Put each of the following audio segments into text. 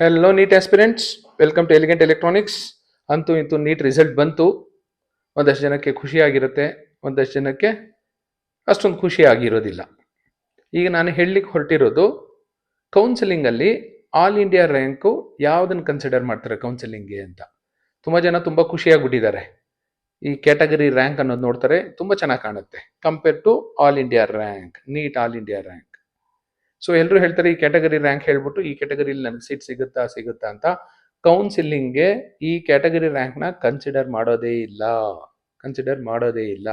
Hello NEET aspirants, welcome to Elegant Electronics. ಅಂತೂ ಇಂತೂ NEET result ಬಂತು. ಒಂದಷ್ಟು ಜನಕ್ಕೆ ಖುಷಿ ಆಗಿರುತ್ತೆ, ಒಂದಷ್ಟು ಜನಕ್ಕೆ ಅಷ್ಟೊಂದು ಖುಷಿ ಆಗಿರೋದಿಲ್ಲ. ಈಗ ನಾನು ಹೇಳಲಿಕ್ಕೆ ಹೊರಟಿರೋದು, ಕೌನ್ಸಿಲಿಂಗಲ್ಲಿ ಆಲ್ ಇಂಡಿಯಾ ರ್ಯಾಂಕು ಯಾವುದನ್ನು ಕನ್ಸಿಡರ್ ಮಾಡ್ತಾರೆ ಕೌನ್ಸಿಲಿಂಗ್ಗೆ ಅಂತ. ತುಂಬ ಜನ ತುಂಬ ಖುಷಿಯಾಗ್ಬಿಟ್ಟಿದ್ದಾರೆ. ಈ ಕ್ಯಾಟಗರಿ ರ್ಯಾಂಕ್ ಅನ್ನೋದು ನೋಡ್ತಾರೆ, ತುಂಬ ಚೆನ್ನಾಗಿ ಕಾಣುತ್ತೆ compare to all India rank, NEET all India rank. So ಎಲ್ಲರೂ ಹೇಳ್ತಾರೆ ಈ ಕ್ಯಾಟಗರಿ ರ್ಯಾಂಕ್ ಹೇಳ್ಬಿಟ್ಟು ಈ ಕ್ಯಾಟಗರಿಲಿ ನನಗೆ ಸೀಟ್ ಸಿಗುತ್ತಾ ಅಂತ. ಕೌನ್ಸಿಲಿಂಗ್ಗೆ ಈ ಕ್ಯಾಟಗರಿ ರ್ಯಾಂಕ್ನ ಕನ್ಸಿಡರ್ ಮಾಡೋದೇ ಇಲ್ಲ.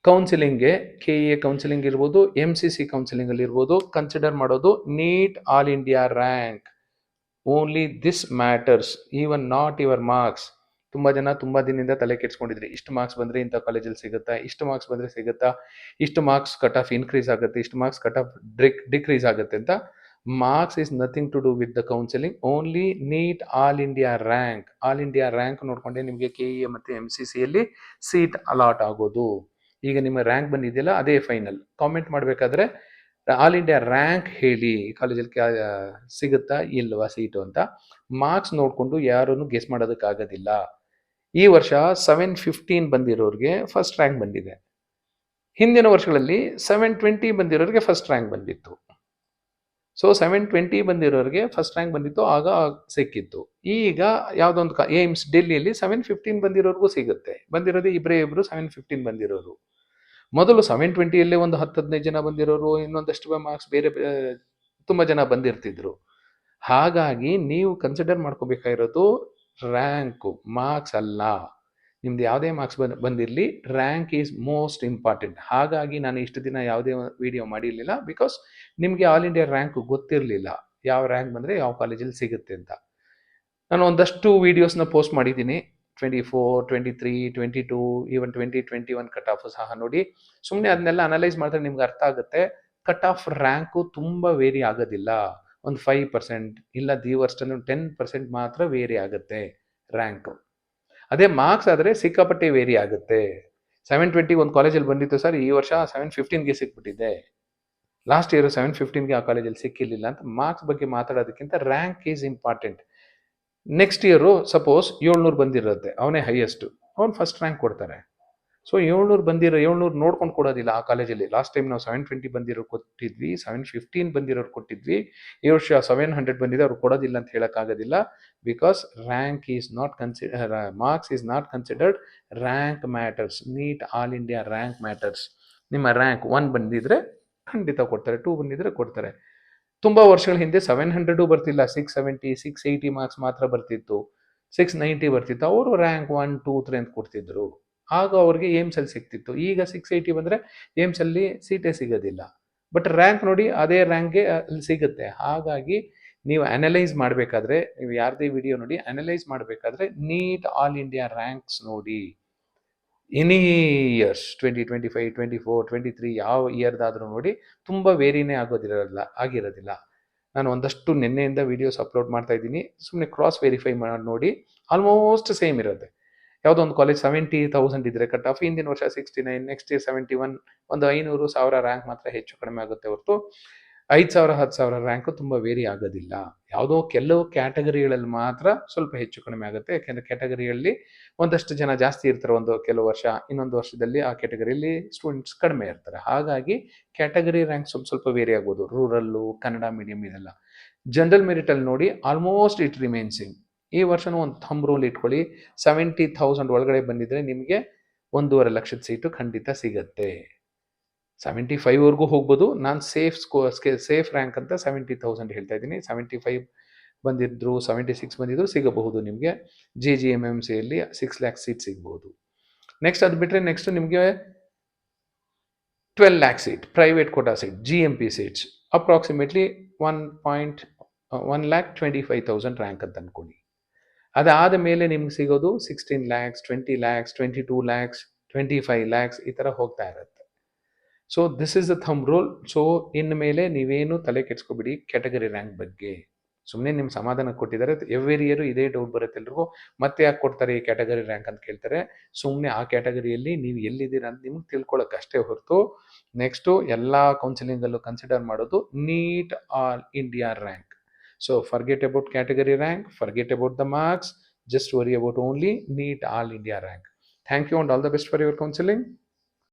ಕೌನ್ಸಿಲಿಂಗ್ಗೆ KEA ಕೌನ್ಸಿಲಿಂಗ್ ಇರ್ಬೋದು, MCC ಕೌನ್ಸಿಲಿಂಗ್ ಅಲ್ಲಿ ಇರ್ಬೋದು, ಕನ್ಸಿಡರ್ ಮಾಡೋದು neat all India rank. Only this matters, even not your marks. ತುಂಬ ಜನ ತುಂಬ ದಿನದಿಂದ ತಲೆ ಕೆಡ್ಸ್ಕೊಂಡಿದ್ರಿ, ಇಷ್ಟು ಮಾರ್ಕ್ಸ್ ಬಂದರೆ ಇಂಥ ಕಾಲೇಜಲ್ಲಿ ಸಿಗುತ್ತಾ, ಇಷ್ಟು ಮಾರ್ಕ್ಸ್ ಬಂದರೆ ಸಿಗುತ್ತಾ, ಇಷ್ಟು ಮಾರ್ಕ್ಸ್ ಕಟ್ ಆಫ್ ಇನ್ಕ್ರೀಸ್ ಆಗುತ್ತೆ, ಇಷ್ಟು ಮಾರ್ಕ್ಸ್ ಕಟ್ ಆಫ್ ಡಿಕ್ರೀಸ್ ಆಗುತ್ತೆ ಅಂತ. Marks is nothing to do with the counselling, only NEET all India rank. All India rank ನೋಡ್ಕೊಂಡೆ ನಿಮಗೆ KEA ಮತ್ತು MCCಯಲ್ಲಿ ಸೀಟ್ ಅಲಾಟ್ ಆಗೋದು. ಈಗ ನಿಮ್ಮ ರ್ಯಾಂಕ್ ಬಂದಿದೆಯಲ್ಲ, ಅದೇ ಫೈನಲ್. ಕಾಮೆಂಟ್ ಮಾಡಬೇಕಾದ್ರೆ ಆಲ್ ಇಂಡಿಯಾ ರ್ಯಾಂಕ್ ಹೇಳಿ, ಕಾಲೇಜಲ್ಲಿ ಸಿಗುತ್ತಾ ಇಲ್ವಾ ಸೀಟು ಅಂತ. ಮಾರ್ಕ್ಸ್ ನೋಡಿಕೊಂಡು ಯಾರನ್ನು ಗೆಸ್ ಮಾಡೋದಕ್ಕಾಗೋದಿಲ್ಲ. ಈ ವರ್ಷ 715 ಬಂದಿರೋರಿಗೆ ಫಸ್ಟ್ ರ್ಯಾಂಕ್ ಬಂದಿದೆ. ಹಿಂದಿನ ವರ್ಷಗಳಲ್ಲಿ 720 ಬಂದಿರೋರಿಗೆ ಫಸ್ಟ್ ರ್ಯಾಂಕ್ ಬಂದಿತ್ತು. ಸೊ 720 ಬಂದಿರೋರಿಗೆ ಫಸ್ಟ್ ರ್ಯಾಂಕ್ ಬಂದಿತ್ತು, ಆಗ ಸಿಕ್ಕಿತ್ತು. ಈಗ ಯಾವುದೊಂದು ಏಮ್ಸ್ ಡೆಲ್ಲಿಯಲ್ಲಿ 715 ಬಂದಿರೋರ್ಗೂ ಸಿಗುತ್ತೆ. ಬಂದಿರೋದು ಇಬ್ಬರು 715 ಬಂದಿರೋರು. ಮೊದಲು 720ಯಲ್ಲೇ ಒಂದು 10-15 ಜನ ಬಂದಿರೋರು, ಇನ್ನೊಂದಷ್ಟು ಮಾರ್ಕ್ಸ್ ಬೇರೆ ತುಂಬ ಜನ ಬಂದಿರ್ತಿದ್ರು. ಹಾಗಾಗಿ ನೀವು ಕನ್ಸಿಡರ್ ಮಾಡ್ಕೋಬೇಕಾಗಿರೋದು ರ್ಯಾಂಕು, ಮಾರ್ಕ್ಸ್ ಅಲ್ಲ. ನಿಮ್ದು ಯಾವುದೇ ಮಾರ್ಕ್ಸ್ ಬಂದಿರಲಿ, ರ್ಯಾಂಕ್ ಈಸ್ ಮೋಸ್ಟ್ ಇಂಪಾರ್ಟೆಂಟ್. ಹಾಗಾಗಿ ನಾನು ಇಷ್ಟು ದಿನ ಯಾವುದೇ ವಿಡಿಯೋ ಮಾಡಿರಲಿಲ್ಲ, ಬಿಕಾಸ್ ನಿಮಗೆ ಆಲ್ ಇಂಡಿಯಾ ರ್ಯಾಂಕ್ ಗೊತ್ತಿರಲಿಲ್ಲ, ಯಾವ ರ್ಯಾಂಕ್ ಬಂದರೆ ಯಾವ ಕಾಲೇಜಲ್ಲಿ ಸಿಗುತ್ತೆ ಅಂತ. ನಾನು ಒಂದಷ್ಟು ವೀಡಿಯೋಸ್ನ ಪೋಸ್ಟ್ ಮಾಡಿದ್ದೀನಿ, 24, 23, 22, ಈವನ್ 2021 ಕಟ್ ಆಫ್ ಸಹ ನೋಡಿ. ಸುಮ್ಮನೆ ಅದನ್ನೆಲ್ಲ ಅನಲೈಸ್ ಮಾಡಿದ್ರೆ ನಿಮ್ಗೆ ಅರ್ಥ ಆಗುತ್ತೆ. ಕಟ್ ಆಫ್ ರ್ಯಾಂಕು ತುಂಬ ವೇರಿ ಆಗೋದಿಲ್ಲ. ಒಂದು 5% ಇಲ್ಲ ವರ್ಸ್ಟ್ ಅಂದ್ರೆ 10% ಮಾತ್ರ ವೇರಿ ಆಗುತ್ತೆ ರ್ಯಾಂಕ್. ಅದೇ ಮಾರ್ಕ್ಸ್ ಆದರೆ ಸಿಕ್ಕಾಪಟ್ಟೆ ವೇರಿ ಆಗುತ್ತೆ. 720 ಒಂದು ಕಾಲೇಜಲ್ಲಿ ಬಂದಿತ್ತು ಸರ್, ಈ ವರ್ಷ 715ಗೆ ಸಿಕ್ಬಿಟ್ಟಿದೆ. ಲಾಸ್ಟ್ ಇಯರ್ 715ಗೆ ಆ ಕಾಲೇಜಲ್ಲಿ ಸಿಕ್ಕಿರಲಿಲ್ಲ ಅಂತ ಮಾರ್ಕ್ಸ್ ಬಗ್ಗೆ ಮಾತಾಡೋದಕ್ಕಿಂತ rank is important. Next year suppose 700 ಬಂದಿರುತ್ತೆ, ಅವನೇ ಹೈಯೆಸ್ಟ್, ಅವ್ನು ಫಸ್ಟ್ ರ್ಯಾಂಕ್ ಕೊಡ್ತಾರೆ. ಸೊ 700 ನೋಡ್ಕೊಂಡು ಕೊಡೋದಿಲ್ಲ ಆ ಕಾಲೇಜಲ್ಲಿ. ಲಾಸ್ಟ್ ಟೈಮ್ ನಾವು 720 ಬಂದಿರೋರು ಕೊಟ್ಟಿದ್ವಿ, 715 ಬಂದಿರೋರು ಕೊಟ್ಟಿದ್ವಿ. ಈ ವರ್ಷ 700 ಬಂದಿದೆ, ಅವ್ರು ಕೊಡೋದಿಲ್ಲ ಅಂತ ಹೇಳೋಕ್ಕಾಗೋದಿಲ್ಲ. Because rank is not marks is not considered, rank matters. NEET all India rank matters. ನಿಮ್ಮ ರ್ಯಾಂಕ್ 1 ಬಂದಿದ್ರೆ ಖಂಡಿತ ಕೊಡ್ತಾರೆ, 2 ಬಂದಿದ್ರೆ ಕೊಡ್ತಾರೆ. ತುಂಬ ವರ್ಷಗಳ ಹಿಂದೆ 700 ಬರ್ತಿಲ್ಲ, 670, 680 ಮಾರ್ಕ್ಸ್ ಮಾತ್ರ ಬರ್ತಿತ್ತು, 690 ಬರ್ತಿತ್ತು. ಅವರು ರ್ಯಾಂಕ್ 1, 2, 3 ಅಂತ ಕೊಡ್ತಿದ್ರು. ಆಗ ಅವ್ರಿಗೆ ಏಮ್ಸಲ್ಲಿ ಸಿಗ್ತಿತ್ತು. ಈಗ 680 ಬಂದರೆ ಏಮ್ಸಲ್ಲಿ ಸೀಟೇ ಸಿಗೋದಿಲ್ಲ. ಬಟ್ ರ್ಯಾಂಕ್ ನೋಡಿ, ಅದೇ ರ್ಯಾಂಕ್ಗೆ ಅಲ್ಲಿ ಸಿಗುತ್ತೆ. ಹಾಗಾಗಿ ನೀವು ಅನಲೈಸ್ ಮಾಡಬೇಕಾದ್ರೆ, ನೀವು ಯಾರದೇ ವಿಡಿಯೋ ನೋಡಿ ಅನಲೈಸ್ ಮಾಡಬೇಕಾದ್ರೆ ನೀಟ್ ಆಲ್ ಇಂಡಿಯಾ ರ್ಯಾಂಕ್ಸ್ ನೋಡಿ. ಎನಿ ಇಯರ್ಸ್ 2025, 24, 23 ಯಾವ ಇಯರ್ದಾದರೂ ನೋಡಿ, ತುಂಬ ವೇರಿನೇ ಆಗಿರೋದಿಲ್ಲ. ನಾನು ಒಂದಷ್ಟು ನಿನ್ನೆಯಿಂದ ವೀಡಿಯೋಸ್ ಅಪ್ಲೋಡ್ ಮಾಡ್ತಾ ಇದ್ದೀನಿ, ಸುಮ್ಮನೆ ಕ್ರಾಸ್ ವೆರಿಫೈ ಮಾಡಿ ನೋಡಿ. ಆಲ್ಮೋಸ್ಟ್ ಸೇಮ್ ಇರುತ್ತೆ. ಯಾವುದೋ ಒಂದು ಕಾಲೇಜ್ 70,000 ಇದ್ದರೆ ಕಟ್ ಆಫ್, ಹಿಂದಿನ ವರ್ಷ 69, ನೆಕ್ಸ್ಟ್ ಇಯರ್ 71, ಒಂದು 500-1000 ರ್ಯಾಂಕ್ ಮಾತ್ರ ಹೆಚ್ಚು ಕಡಿಮೆ ಆಗುತ್ತೆ ಹೊರತು 5,000-10,000 ರ್ಯಾಂಕು ತುಂಬ ವೇರಿ ಆಗೋದಿಲ್ಲ. ಯಾವುದೋ ಕೆಲವು ಕ್ಯಾಟಗರಿಗಳಲ್ಲಿ ಮಾತ್ರ ಸ್ವಲ್ಪ ಹೆಚ್ಚು ಕಡಿಮೆ ಆಗುತ್ತೆ. ಯಾಕೆಂದರೆ ಕ್ಯಾಟಗರಿಯಲ್ಲಿ ಒಂದಷ್ಟು ಜನ ಜಾಸ್ತಿ ಇರ್ತಾರೆ ಒಂದು ಕೆಲವು ವರ್ಷ, ಇನ್ನೊಂದು ವರ್ಷದಲ್ಲಿ ಆ ಕ್ಯಾಟಗರಿಯಲ್ಲಿ ಸ್ಟೂಡೆಂಟ್ಸ್ ಕಡಿಮೆ ಇರ್ತಾರೆ. ಹಾಗಾಗಿ ಕ್ಯಾಟಗರಿ ರ್ಯಾಂಕ್ ಸ್ವಲ್ಪ ವೇರಿ ಆಗ್ಬೋದು. ರೂರಲ್ಲು, ಕನ್ನಡ ಮೀಡಿಯಂ ಇದೆಲ್ಲ. ಜನರಲ್ ಮೆರಿಟಲ್ಲಿ ನೋಡಿ ಆಲ್ಮೋಸ್ಟ್ ಇಟ್ ರಿಮೇನ್ಸಿಂಗ್. ಈ ವರ್ಷನೂ ಒಂದು ಥಂಬ್ ರೂಲ್ ಇಟ್ಕೊಳ್ಳಿ, 70,000 ಒಳಗಡೆ ಬಂದಿದ್ರೆ ನಿಮಗೆ 1.5 ಲಕ್ಷದ ಸೀಟು ಖಂಡಿತ ಸಿಗತ್ತೆ. 75ವರೆಗೂ ಹೋಗ್ಬೋದು. ನಾನು ಸೇಫ್ ರ್ಯಾಂಕ್ ಅಂತ 70,000 ಹೇಳ್ತಾ ಇದ್ದೀನಿ. 75 ಬಂದಿದ್ರು, 76 ಬಂದಿದ್ರು ಸಿಗಬಹುದು ನಿಮಗೆ. JGMMCಯಲ್ಲಿ 6 ಲ್ಯಾಕ್ ಸೀಟ್ ಸಿಗಬಹುದು. ನೆಕ್ಸ್ಟ್ ಅದು ಬಿಟ್ಟರೆ ನೆಕ್ಸ್ಟ್ ನಿಮಗೆ 12 lakh seat private quota seat, GMP seats, approximately 1,25,000 rank ಅಂತ ಅನ್ಕೊಳ್ಳಿ. ಅದಾದ ಮೇಲೆ ನಿಮ್ಗೆ ಸಿಗೋದು 16 ಲ್ಯಾಕ್ಸ್, 20 ಲ್ಯಾಕ್ಸ್, 22 ಲ್ಯಾಕ್ಸ್, 25 ಲ್ಯಾಕ್ಸ್, ಈ ಥರ ಹೋಗ್ತಾ ಇರುತ್ತೆ. So this is the thumb rule. So ಇನ್ನು ಮೇಲೆ ನೀವೇನು ತಲೆ ಕೆಡ್ಸ್ಕೊಬಿಡಿ ಕ್ಯಾಟಗರಿ ರ್ಯಾಂಕ್ ಬಗ್ಗೆ. ಸುಮ್ಮನೆ ನಿಮ್ಮ ಸಮಾಧಾನ ಕೊಟ್ಟಿದ್ದಾರೆ. ಎವ್ರಿ ಇಯರ್ ಇದೇ ಡೌಟ್ ಬರುತ್ತೆ ಎಲ್ರಿಗೂ, ಮತ್ತೆ ಯಾಕೆ ಕೊಡ್ತಾರೆ ಈ ಕ್ಯಾಟಗರಿ ರ್ಯಾಂಕ್ ಅಂತ ಕೇಳ್ತಾರೆ. ಸುಮ್ಮನೆ ಆ ಕ್ಯಾಟಗರಿಯಲ್ಲಿ ನೀವು ಎಲ್ಲಿದ್ದೀರಾ ಅಂತ ನಿಮ್ಗೆ ತಿಳ್ಕೊಳ್ಳೋಕೆ ಅಷ್ಟೇ ಹೊರತು ನೆಕ್ಸ್ಟು ಎಲ್ಲ ಕೌನ್ಸಿಲಿಂಗಲ್ಲೂ ಕನ್ಸಿಡರ್ ಮಾಡೋದು neat all India rank. So forget about category rank, forget about the marks, just worry about only NEET All India rank. Thank you and all the best for your counseling.